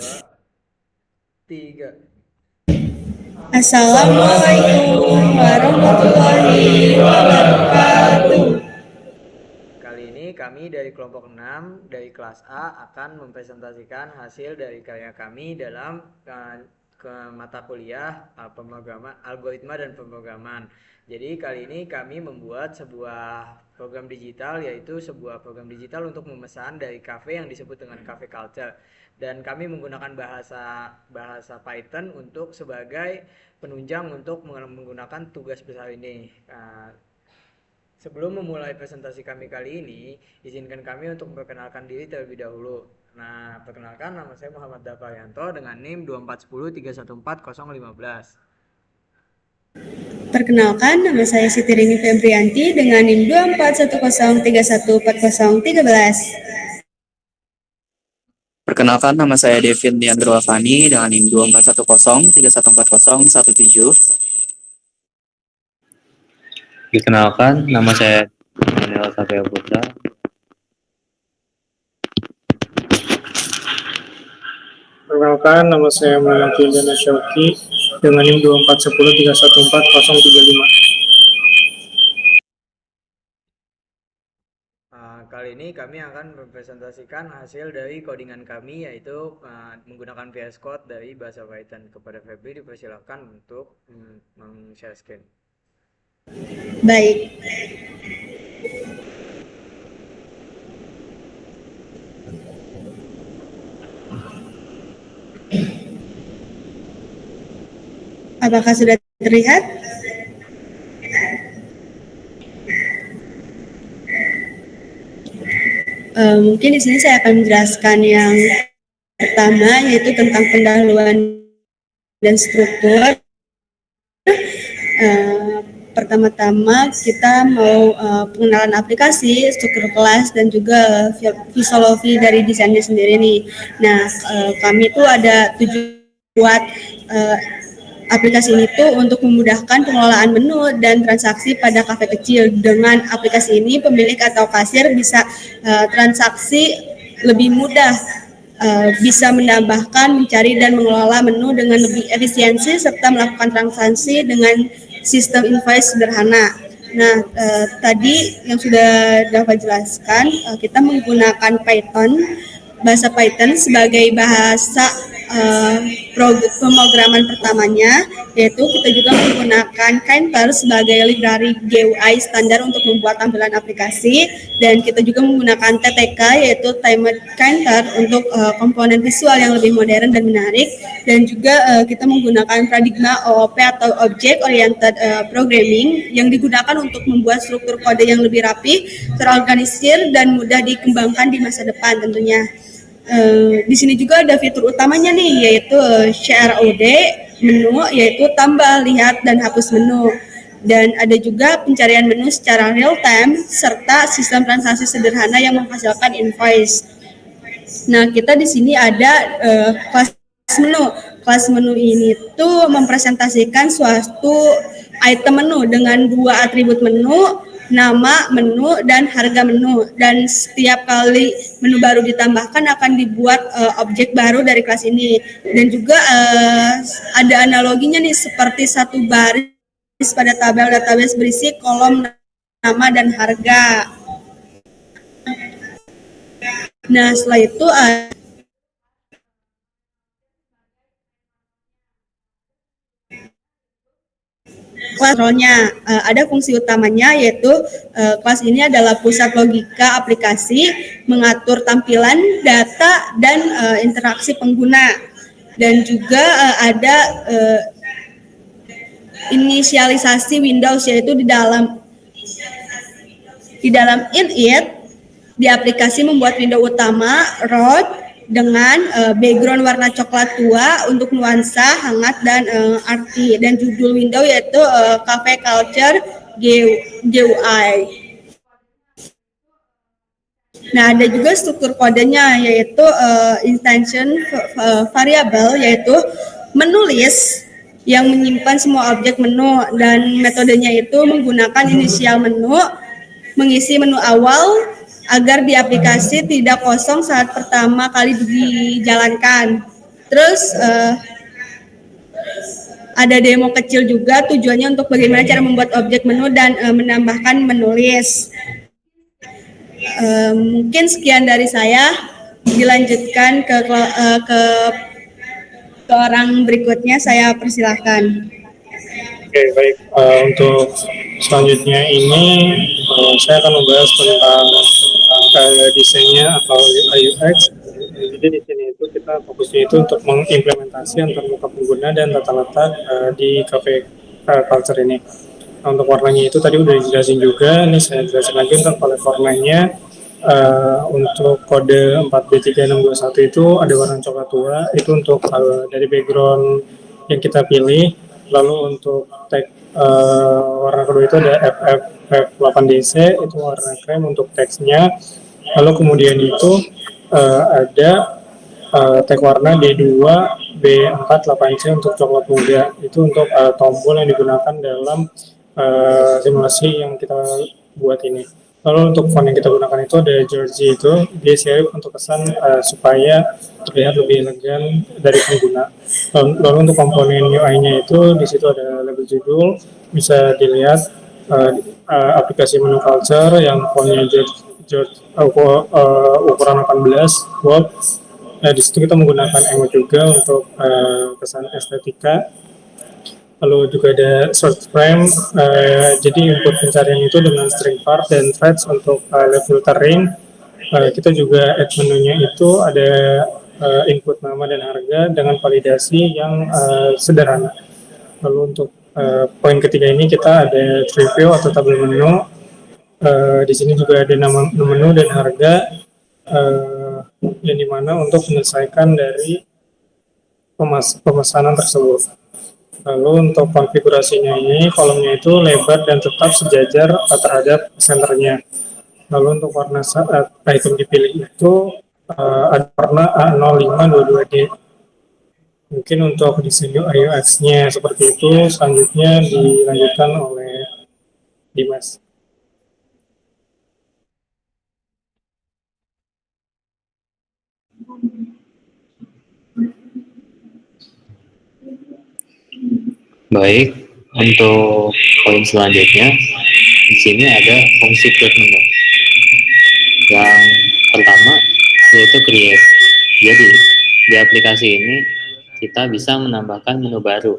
dua, tiga. Assalamualaikum warahmatullahi wabarakatuh. Kali ini kami dari kelompok 6 dari kelas A akan mempresentasikan hasil dari karya kami dalam ke mata kuliah pemrograman algoritma dan pemrograman. Jadi kali ini kami membuat sebuah program digital, yaitu sebuah program digital untuk memesan dari kafe yang disebut dengan cafe culture, dan kami menggunakan bahasa bahasa Python untuk sebagai penunjang untuk menggunakan tugas besar ini. Sebelum memulai presentasi kami kali ini, izinkan kami untuk memperkenalkan diri terlebih dahulu. Nah, perkenalkan, nama saya Muhammad Dafaryanto dengan NIM 2410314015. Perkenalkan, nama saya Siti Rini Febrianti dengan NIM 241031414013. Perkenalkan, nama saya Devin Leandro Avani dengan NIM 2410314017. Perkenalkan, nama saya Daniel Satya Putra. Perkenalkan, nama saya Muhammad Yudhana Syauki dengan NIM 2410314035. Kali ini kami akan mempresentasikan hasil dari codingan kami, yaitu menggunakan VS Code dari bahasa Python. Kepada Febri dipersilakan untuk share screen. Baik. Apakah sudah terlihat? Mungkin di sini saya akan menjelaskan yang pertama, yaitu tentang pendahuluan dan struktur. Pertama-tama kita mau pengenalan aplikasi, struktur kelas, dan juga filosofi dari desainnya sendiri nih. Nah, kami tuh ada buat aplikasi ini tuh untuk memudahkan pengelolaan menu dan transaksi pada kafe kecil. Dengan aplikasi ini, pemilik atau kasir bisa transaksi lebih mudah, bisa menambahkan, mencari, dan mengelola menu dengan lebih efisiensi, serta melakukan transaksi dengan sistem invoice sederhana. Nah, tadi yang sudah dapat jelaskan, kita menggunakan Python, bahasa Python sebagai bahasa pemrograman pertamanya, yaitu kita juga menggunakan Kinter sebagai library GUI standar untuk membuat tampilan aplikasi, dan kita juga menggunakan TTK, yaitu Timed Kinter, untuk komponen visual yang lebih modern dan menarik, dan juga kita menggunakan paradigma OOP atau Object Oriented Programming yang digunakan untuk membuat struktur kode yang lebih rapi, terorganisir, dan mudah dikembangkan di masa depan tentunya. Di sini juga ada fitur utamanya nih, yaitu CROD menu, yaitu tambah, lihat, dan hapus menu. Dan ada juga pencarian menu secara real time, serta sistem transaksi sederhana yang menghasilkan invoice. Nah, kita di sini ada kelas menu. Kelas menu ini tuh mempresentasikan suatu item menu dengan dua atribut menu, nama menu dan harga menu, dan setiap kali menu baru ditambahkan akan dibuat objek baru dari kelas ini. Dan juga ada analoginya nih, seperti satu baris pada tabel database berisi kolom nama dan harga. Nah, setelah itu kelas role-nya, ada fungsi utamanya, yaitu kelas ini adalah pusat logika aplikasi, mengatur tampilan, data, dan interaksi pengguna. Dan juga ada inisialisasi Windows, yaitu di dalam init di aplikasi membuat window utama root dengan background warna coklat tua untuk nuansa hangat dan arti, dan judul window yaitu Cafe Culture GUI. Nah, ada juga struktur kodenya, yaitu intention variable, yaitu menulis yang menyimpan semua objek menu, dan metodenya itu menggunakan inisial menu, mengisi menu awal agar di aplikasi tidak kosong saat pertama kali dijalankan. Terus ada demo kecil juga, tujuannya untuk bagaimana cara membuat objek menu dan menambahkan menulis. Mungkin sekian dari saya. Dilanjutkan ke orang berikutnya, saya persilahkan. Oke, baik. Untuk selanjutnya ini saya akan membahas tentang desainnya atau UI UX. Jadi di sini itu kita fokusnya itu untuk mengimplementasi antar muka pengguna dan tata letak di cafe culture ini. Nah, untuk warnanya itu tadi udah dijelasin juga. Ini saya jelasin lagi untuk palet warnanya. Untuk kode 4B3621 itu ada warna coklat tua. Itu untuk dari background yang kita pilih. Lalu untuk tag warna kedua itu ada FF8DC, itu warna krem untuk teksnya. Lalu kemudian itu ada tag warna D2 B48C untuk coklat muda. Itu untuk tombol yang digunakan dalam simulasi yang kita buat ini. Lalu untuk font yang kita gunakan itu ada Georgie, itu dia serif untuk kesan supaya terlihat lebih elegan dari pengguna. Lalu untuk komponen UI-nya itu di situ ada label judul, bisa dilihat aplikasi menu culture yang fontnya ukuran 18 volt. Di situ kita menggunakan emot juga untuk kesan estetika. Lalu juga ada search frame, jadi input pencarian itu dengan string var dan threads untuk filtering. Kita juga add menunya itu ada input nama dan harga dengan validasi yang sederhana. Lalu untuk poin ketiga ini kita ada review atau tabel menu. Di sini juga ada nama menu dan harga, yang dimana untuk menyelesaikan dari pemesanan tersebut. Lalu untuk konfigurasinya ini, kolomnya itu lebar dan tetap sejajar terhadap senternya. Lalu untuk warna saat item dipilih itu ada warna A0522D. Mungkin untuk desain UI UX-nya seperti itu, selanjutnya dilanjutkan oleh Dimas. Baik, untuk poin selanjutnya di sini ada fungsi create menu. Yang pertama yaitu create. Jadi di aplikasi ini kita bisa menambahkan menu baru.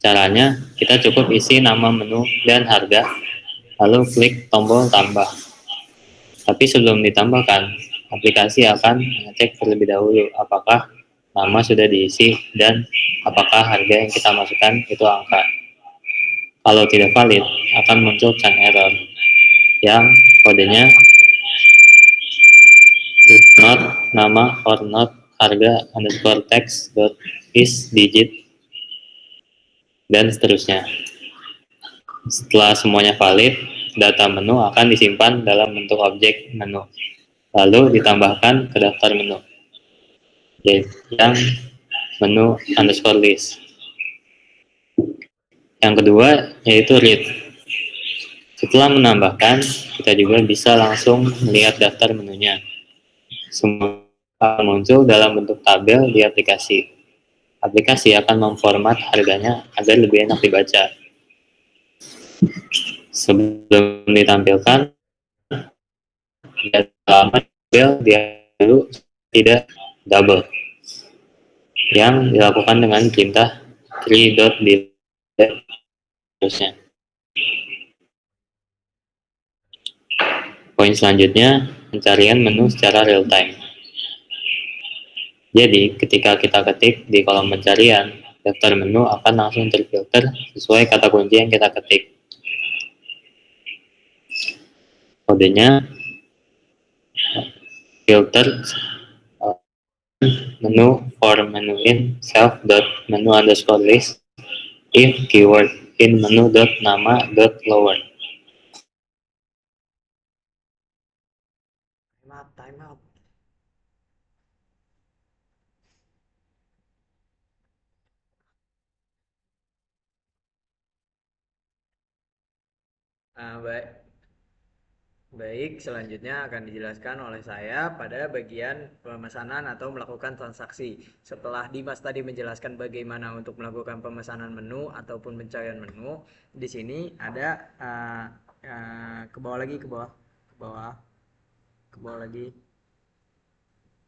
Caranya kita cukup isi nama menu dan harga, lalu klik tombol tambah. Tapi sebelum ditambahkan, aplikasi akan mengecek terlebih dahulu apakah nama sudah diisi dan apakah harga yang kita masukkan itu angka. Kalau tidak valid, akan muncul sign error yang kodenya not nama or not harga underscore text dot is digit dan seterusnya. Setelah semuanya valid, data menu akan disimpan dalam bentuk objek menu, lalu ditambahkan ke daftar menu, yaitu yang menu underscore list. Yang kedua yaitu read. Setelah menambahkan, kita juga bisa langsung melihat daftar menunya. Semua akan muncul dalam bentuk tabel di aplikasi. Aplikasi akan memformat harganya agar lebih enak dibaca. Sebelum ditampilkan, data lama tabel dia dulu tidak double, yang dilakukan dengan perintah 3.delete terusnya. Poin selanjutnya, pencarian menu secara real time. Jadi, ketika kita ketik di kolom pencarian, daftar menu akan langsung terfilter sesuai kata kunci yang kita ketik. Kodenya filter menu for menu in self dot menu underscore list if keyword in menu dot nama dot lower. Time out. Baik. Baik, selanjutnya akan dijelaskan oleh saya pada bagian pemesanan atau melakukan transaksi. Setelah Dimas tadi menjelaskan bagaimana untuk melakukan pemesanan menu ataupun pencarian menu, di sini ada ke bawah lagi, ke bawah, ke bawah lagi,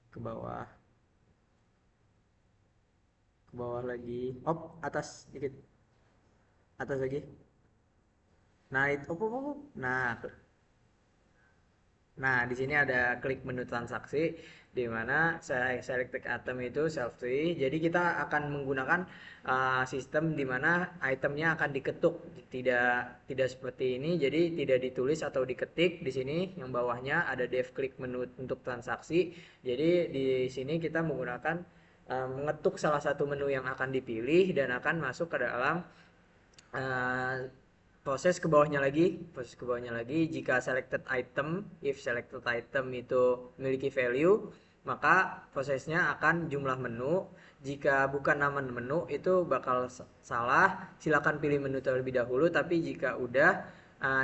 ke bawah, ke bawah lagi, atas dikit, atas lagi. Nah, itu, nah, Nah, di sini ada klik menu transaksi di mana saya selected item itu self free. Jadi kita akan menggunakan sistem di mana itemnya akan diketuk, tidak tidak seperti ini. Jadi tidak ditulis atau diketik. Di sini yang bawahnya ada dev klik menu untuk transaksi. Jadi di sini kita menggunakan mengetuk salah satu menu yang akan dipilih dan akan masuk ke dalam eh, proses ke bawahnya lagi, jika selected item, if selected item itu memiliki value, maka prosesnya akan jumlah menu. Jika bukan nama menu itu bakal salah, silakan pilih menu terlebih dahulu. Tapi jika udah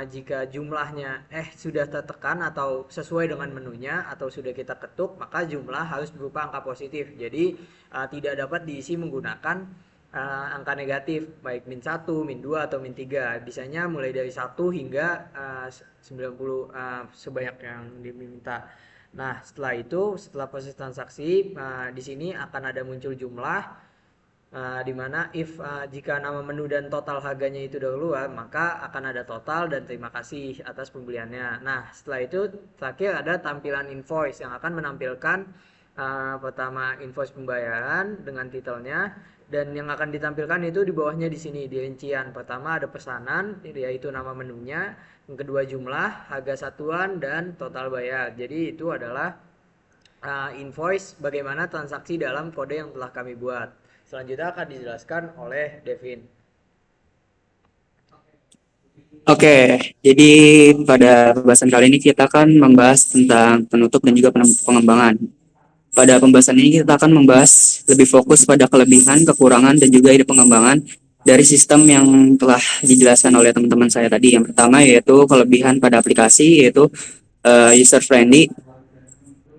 jika jumlahnya sudah tertekan atau sesuai dengan menunya atau sudah kita ketuk, maka jumlah harus berupa angka positif. Jadi tidak dapat diisi menggunakan angka negatif, baik min 1, min 2, atau min 3. Bisanya mulai dari 1 hingga 90 sebanyak yang diminta. Nah, setelah itu, setelah proses transaksi, di sini akan ada muncul jumlah di mana if jika nama menu dan total harganya itu udah keluar, maka akan ada total dan terima kasih atas pembeliannya. Nah, setelah itu terakhir ada tampilan invoice yang akan menampilkan pertama invoice pembayaran dengan titelnya, dan yang akan ditampilkan itu di bawahnya di sini di rincian. Pertama ada pesanan yaitu nama menunya, yang kedua jumlah, harga satuan, dan total bayar. Jadi itu adalah invoice bagaimana transaksi dalam kode yang telah kami buat. Selanjutnya akan dijelaskan oleh Devin. Oke, jadi pada pembahasan kali ini kita akan membahas tentang penutup dan juga pengembangan. Pada pembahasan ini kita akan membahas lebih fokus pada kelebihan, kekurangan, dan juga ide pengembangan dari sistem yang telah dijelaskan oleh teman-teman saya tadi. Yang pertama yaitu kelebihan pada aplikasi, yaitu user friendly,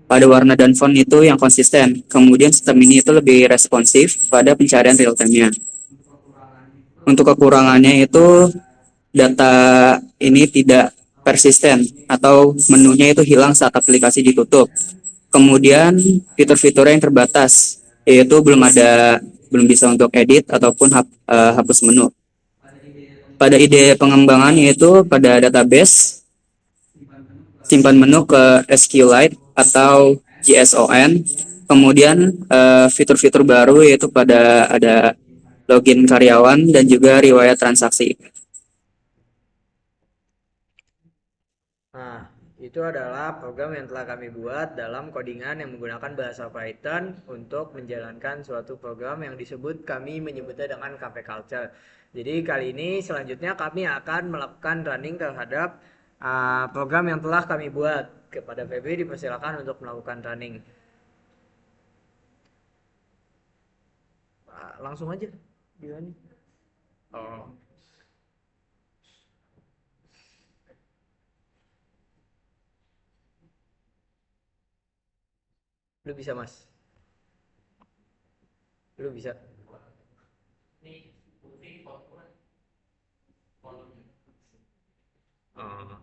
pada warna dan font itu yang konsisten. Kemudian sistem ini itu lebih responsif pada pencarian real time-nya. Untuk kekurangannya itu data ini tidak persisten atau menunya itu hilang saat aplikasi ditutup. Kemudian fitur-fitur yang terbatas, yaitu belum bisa untuk edit ataupun hapus menu. Pada ide pengembangan yaitu pada database, simpan menu ke SQLite atau JSON. Kemudian fitur-fitur baru yaitu pada ada login karyawan dan juga riwayat transaksi. Nah, itu adalah program yang telah kami buat dalam codingan yang menggunakan bahasa Python untuk menjalankan suatu program yang kami menyebutnya dengan cafe culture. Jadi kali ini selanjutnya kami akan melakukan running terhadap program yang telah kami buat. Kepada Febri dipersilakan untuk melakukan running. Langsung aja. Gimana? Oh. Lu bisa, Mas. Lu bisa. Oh.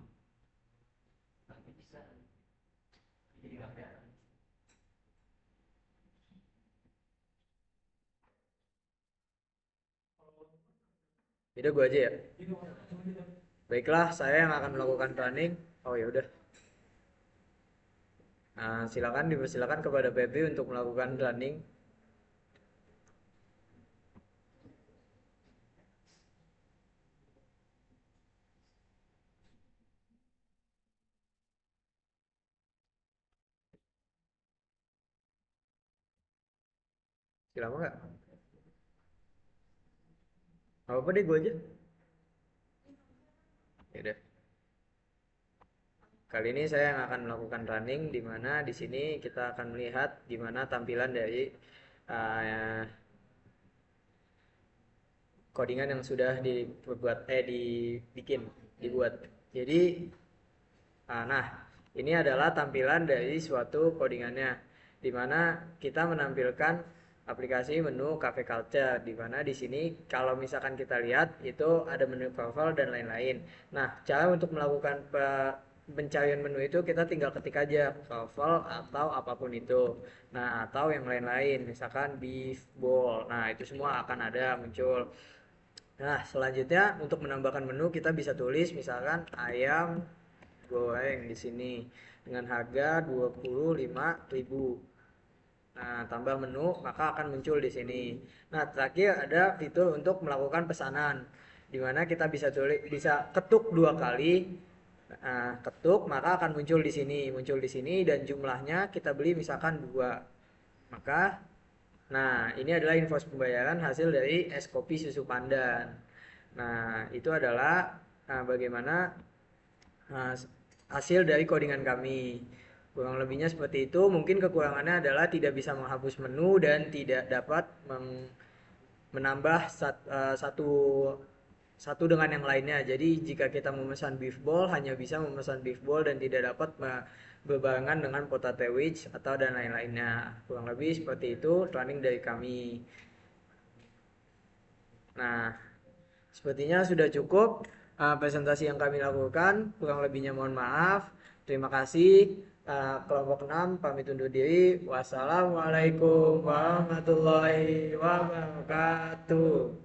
Udah gua aja ya. Baiklah, saya yang akan melakukan running. Oh ya udah. Nah, dipersilakan kepada Febri untuk melakukan running. Silakan nggak? Apa deh gua aja. Ya udah. Kali ini saya yang akan melakukan running, di mana di sini kita akan melihat gimana tampilan dari uh, codingan yang sudah dibuat. Jadi Nah, ini adalah tampilan dari suatu codingannya, di mana kita menampilkan aplikasi menu Cafe Culture, di mana di sini kalau misalkan kita lihat itu ada menu profile dan lain-lain. Nah, cara untuk melakukan pencarian menu itu kita tinggal ketik aja profile atau apapun itu. Nah, atau yang lain-lain, misalkan beef bowl. Nah, itu semua akan ada muncul. Nah, selanjutnya untuk menambahkan menu kita bisa tulis misalkan ayam goreng di sini dengan harga 25.000. Nah, tambah menu maka akan muncul di sini. Nah, terakhir ada fitur untuk melakukan pesanan di mana kita bisa ketuk 2 kali. Nah, ketuk maka akan muncul di sini dan jumlahnya kita beli misalkan 2. Maka ini adalah invoice pembayaran hasil dari es kopi susu pandan. Nah, itu adalah bagaimana hasil dari codingan kami. Kurang lebihnya seperti itu. Mungkin kekurangannya adalah tidak bisa menghapus menu dan tidak dapat menambah satu dengan yang lainnya. Jadi jika kita memesan beef bowl hanya bisa memesan beef bowl dan tidak dapat berbarengan dengan potato wedge atau dan lain-lainnya. Kurang lebih seperti itu planning dari kami. Nah, sepertinya sudah cukup presentasi yang kami lakukan. Kurang lebihnya mohon maaf. Terima kasih. Kelompok 6 pamit undur diri. Wassalamualaikum warahmatullahi wabarakatuh.